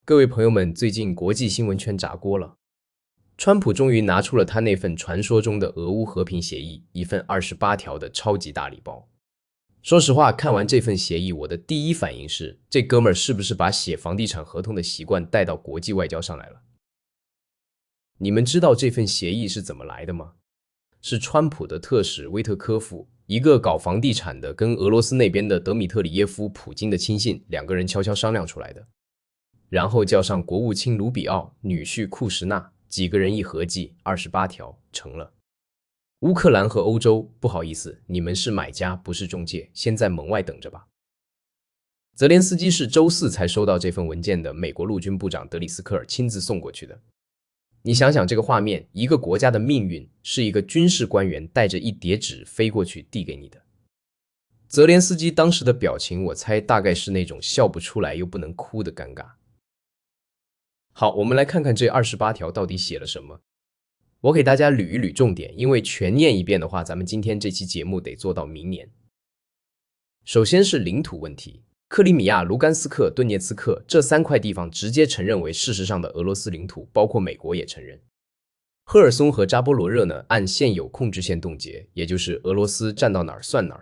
各位朋友們，最近國際新聞圈炸鍋了，川普終於拿出了他那份傳說中的俄烏和平協議，一份28條的超級大禮包。說實話，看完這份協議，我的第一反應是，這哥們兒是不是把寫房地產合同的習慣帶到國際外交上來了？你們知道這份協議是怎麼來的嗎？是川普的特使威特科夫，一個搞房地產的，跟俄羅斯那邊的德米特里耶夫、普京的親信，兩個人悄悄商量出来的。然後叫上國務卿盧比奧、女婿庫什納，幾個人一合計，28條成了。烏克蘭和歐洲，不好意思，你們是買家，不是中介，先在門外等着吧。澤連斯基是周四才收到這份文件的，美國陸軍部長德里斯科爾親自送過去的。你想想這個畫面，一個國家的命運是一個軍事官員帶着一疊紙飛過去遞給你的。澤連斯基當時的表情，我猜大概是那種笑不出來又不能哭的尷尬。好，我們來看看這28條到底寫了什麼。我給大家捋一捋重點，因為全念一遍的話，咱們今天這期節目得做到明年。首先是領土問題，克里米亞、盧甘斯克、頓涅茨克這3塊地方直接承認為事實上的俄羅斯領土，包括美國也承認。赫爾松和扎波羅熱呢，按現有控制線凍結，也就是俄羅斯占到哪兒算哪兒。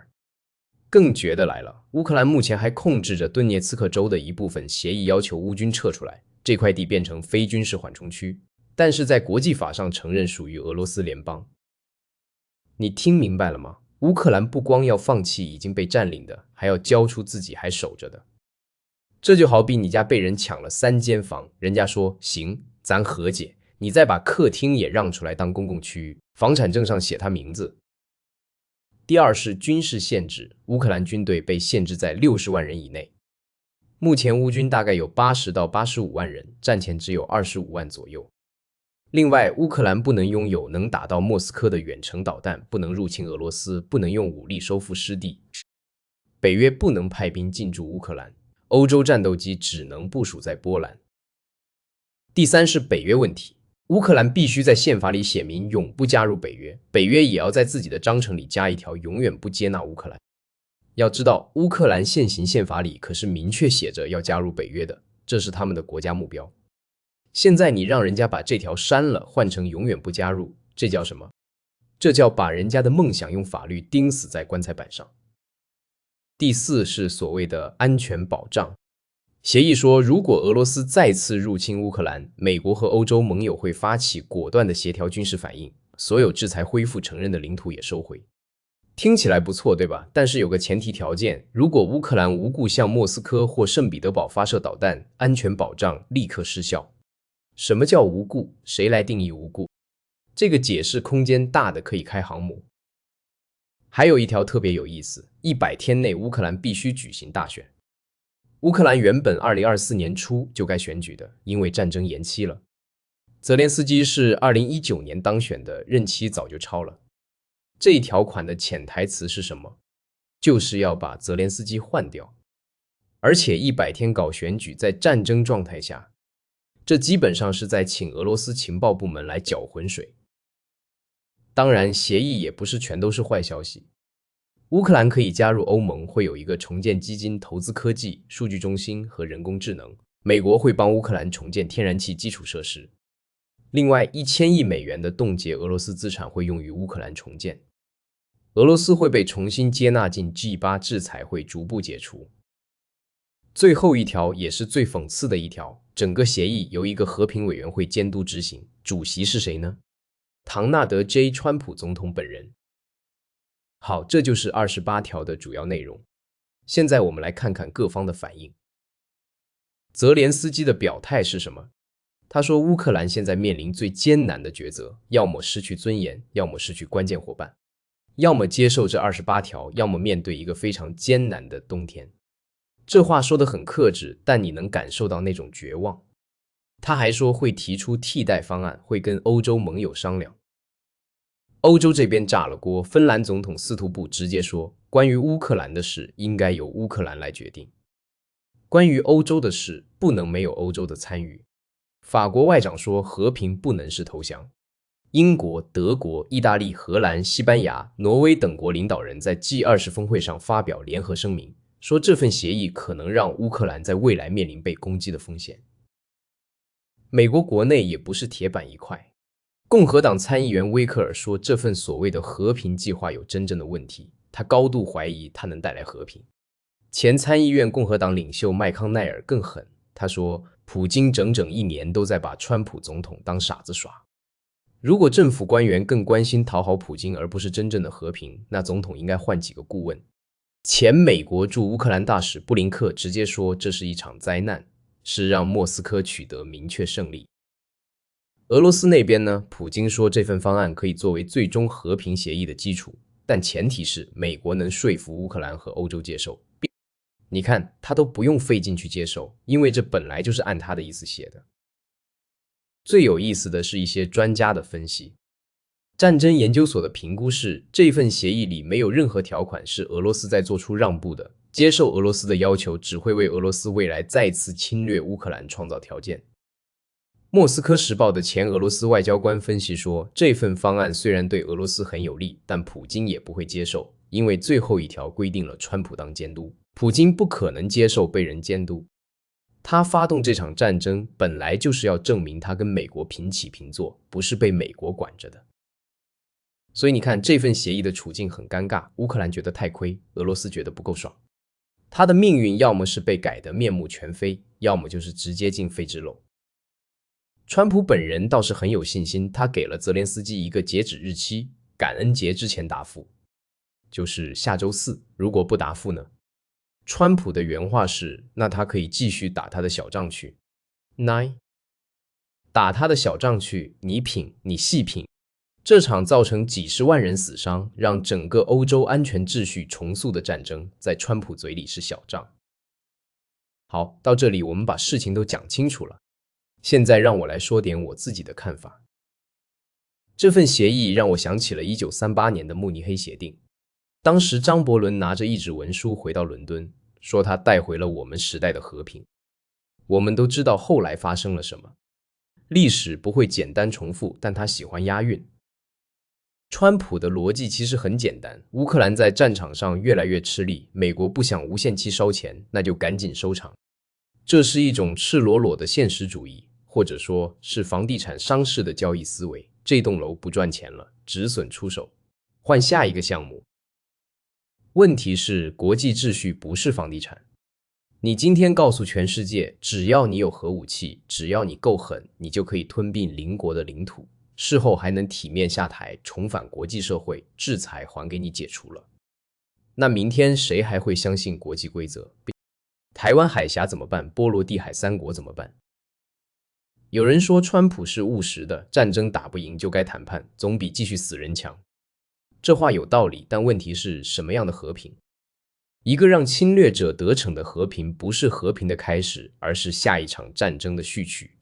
更絕的來了，烏克蘭目前還控制着頓涅茨克州的一部分，協議要求烏軍撤出來，這塊地變成非軍事緩衝區，但是在國際法上承認屬於俄羅斯聯邦。你聽明白了嗎？烏克蘭不光要放棄已經被佔領的，還要交出自己還守着的。這就好比你家被人搶了3間房，人家說行，咱和解，你再把客廳也讓出來當公共區域，房產證上寫他名字。第二是軍事限制，烏克蘭軍隊被限制在60萬人以內。目前烏軍大概有80到85萬人，戰前只有25萬左右。另外，烏克蘭不能擁有能打到莫斯科的遠程導彈，不能入侵俄羅斯，不能用武力收復失地。北約不能派兵進駐烏克蘭，歐洲戰鬥機只能部署在波蘭。第三是北約問題，烏克蘭必須在憲法裡寫明永不加入北約，北約也要在自己的章程裡加一條永遠不接納烏克蘭。要知道，烏克蘭現行憲法裡可是明確寫着要加入北約的，這是他們的國家目標。現在你讓人家把這條刪了，換成永遠不加入，這叫什麼？這叫把人家的夢想用法律釘死在棺材板上。第四是所謂的安全保障。協議說，如果俄羅斯再次入侵烏克蘭，美國和歐洲盟友會發起果斷的協調軍事反應，所有制裁恢復承認的領土也收回。聽起來不錯，對吧？但是有個前提條件，如果烏克蘭無故向莫斯科或聖彼得堡發射導彈，安全保障立刻失效。什麼叫無故？誰來定義無故？這個解釋空間大的可以開航母。還有一條特別有意思，100天內烏克蘭必須舉行大選。烏克蘭原本2024年初就該選舉的，因為戰爭延期了。澤連斯基是2019年當選的，任期早就超了。這一條款的潛台詞是什麼？就是要把澤連斯基換掉。而且100天搞選舉，在戰爭狀態下，這基本上是在請俄羅斯情報部門來攪渾水。當然，協議也不是全都是壞消息。烏克蘭可以加入歐盟，會有一個重建基金，投資科技、數據中心和人工智能。美國會幫烏克蘭重建天然氣基礎設施。另外，1000億美元的凍結俄羅斯資產會用於烏克蘭重建。俄羅斯會被重新接納進 G8， 制裁會逐步解除。最後一條也是最諷刺的一條，整個協議由一個和平委員會監督執行，主席是誰呢？唐納德 ·J· 川普總統本人。好，這就是28條的主要內容。現在我們來看看各方的反應。澤連斯基的表態是什麼？他說烏克蘭現在面臨最艱難的抉擇，要麼失去尊嚴，要麼失去關鍵夥伴，要麼接受這28條，要麼面對一個非常艱難的冬天。這話說得很克制，但你能感受到那種絕望。他還說會提出替代方案，會跟歐洲盟友商量。歐洲這邊炸了鍋，芬蘭總統斯圖布直接說，關於烏克蘭的事應該由烏克蘭來決定。關於歐洲的事不能沒有歐洲的參與。法國外長說和平不能是投降。英國、德國、意大利、荷蘭、西班牙、挪威等國領導人在 G20 峰會上發表聯合聲明，說這份協議可能讓烏克蘭在未來面臨被攻擊的風險。美國國內也不是鐵板一塊。共和黨參議員威克爾說，這份所謂的和平計劃有真正的問題，他高度懷疑它能帶來和平。前參議院共和黨領袖麥康奈爾更狠，他說，普京整整1年都在把川普總統當傻子耍。如果政府官員更關心討好普京而不是真正的和平，那總統應該換幾個顧問。前美國駐烏克蘭大使布林克直接說，這是一場災難，是讓莫斯科取得明確勝利。俄羅斯那邊呢，普京說這份方案可以作為最終和平協議的基礎，但前提是美國能說服烏克蘭和歐洲接受。你看，他都不用費勁去接受，因為這本來就是按他的意思寫的。最有意思的是一些專家的分析。戰爭研究所的評估是，這份協議裡沒有任何條款是俄羅斯在做出讓步的，接受俄羅斯的要求只會為俄羅斯未來再次侵略烏克蘭創造條件。莫斯科時報的前俄羅斯外交官分析說，這份方案雖然对俄羅斯很有利，但普京也不會接受，因為最後一條規定了川普當監督，普京不可能接受被人監督。他發動這場戰爭本來就是要證明他跟美國平起平坐，不是被美國管着的。所以你看，這份協議的處境很尷尬，烏克蘭覺得太虧，俄羅斯覺得不夠爽。他的命運要麼是被改得面目全非，要麼就是直接進廢紙簍。川普本人倒是很有信心，他給了澤連斯基一個截止日期，感恩節之前答復，就是下周4。如果不答復呢？川普的原話是，那他可以繼續打他的小仗去。打他的小仗去，你品，你細品。這場造成幾十萬人死傷，讓整個歐洲安全秩序重塑的戰爭，在川普嘴裡是小仗。好，到這裡我們把事情都講清楚了。現在讓我來說點我自己的看法。這份協議讓我想起了1938年的慕尼黑協定。當時張伯倫拿着一紙文書回到倫敦，說他帶回了我們時代的和平。我們都知道後來發生了什麼。歷史不會簡單重複，但他喜歡押韻。川普的邏輯其實很簡單，烏克蘭在戰場上越來越吃力，美國不想無限期燒錢，那就趕緊收場。這是一種赤裸裸的現實主義，或者說是房地產商式的交易思維。這棟樓不賺錢了，止損出手，換下一個項目。問題是，國際秩序不是房地產。你今天告訴全世界，只要你有核武器，只要你夠狠，你就可以吞併鄰國的領土，事後還能體面下台，重返國際社會，制裁還給你解除了。那明天誰還會相信國際規則？台灣海峽怎麼辦？波羅的海三國怎麼辦？有人說川普是務實的，戰爭打不贏就該談判，總比繼續死人強。這話有道理，但問題是什麼樣的和平？一個讓侵略者得逞的和平，不是和平的開始，而是下一場戰爭的序曲。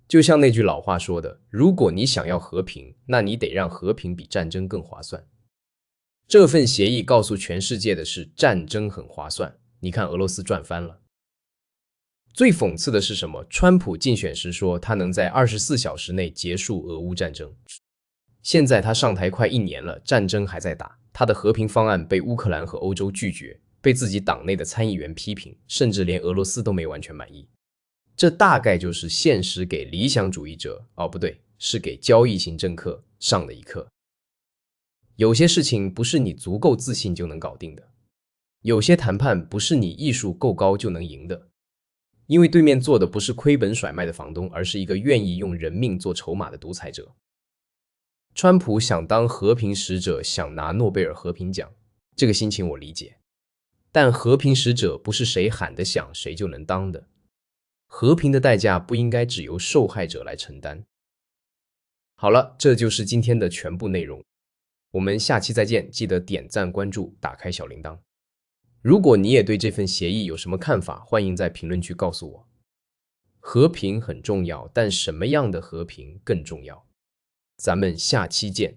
就像那句老話說的，如果你想要和平，那你得讓和平比戰爭更划算。這份協議告訴全世界的是，戰爭很划算。你看俄羅斯賺翻了。最諷刺的是什麼？川普競選時說他能在24小時內結束俄烏戰爭。現在他上台快1年了，戰爭還在打，他的和平方案被烏克蘭和歐洲拒絕，被自己黨內的參議員批評，甚至連俄羅斯都沒完全滿意。這大概就是現實給理想主義者，不對，是給交易型政客上的一課。有些事情不是你足夠自信就能搞定的，有些談判不是你藝術夠高就能贏的，因為對面坐的不是虧本甩賣的房東，而是一個願意用人命做籌碼的獨裁者。川普想當和平使者，想拿諾貝爾和平獎，這個心情我理解。但和平使者不是誰喊得響誰就能當的，和平的代價不應該只由受害者來承擔。好了，這就是今天的全部內容。我們下期再見，記得點讚、關注、打開小鈴鐺。如果你也對這份協議有什麼看法，歡迎在評論區告訴我。和平很重要，但什麼樣的和平更重要？咱們下期見。